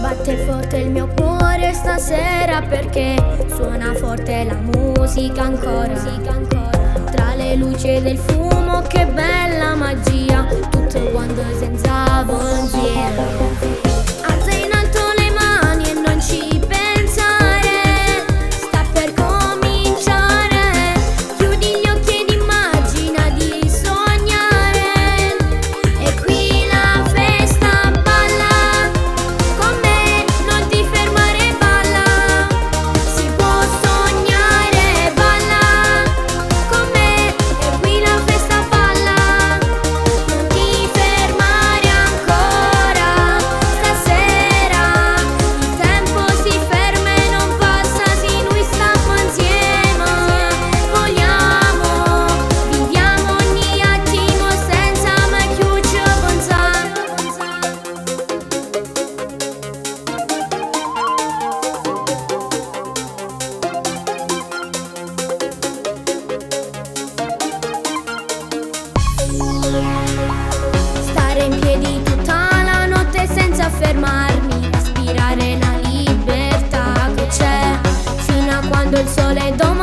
Batte forte il mio cuore stasera perché suona forte la musica ancora. Tra le luci e del fumo, che bella magia, tutto quanto senza pensiero. Alza in alto le mani e non ci pensare, sta per cominciare. Chiudi gli occhi ed immagina di sognare. E qui la festa balla, con me non ti fermare, balla. Si può sognare, balla con me. E qui la festa balla, non ti fermare ancora. Stasera il tempo si ferma e non passa, sì, noi stiamo insieme. Vogliamo, viviamo ogni attimo senza mai più ci pensare. Stare in piedi tutta la notte senza fermarmi, respirare la libertà che c'è, fino a quando il sole domina.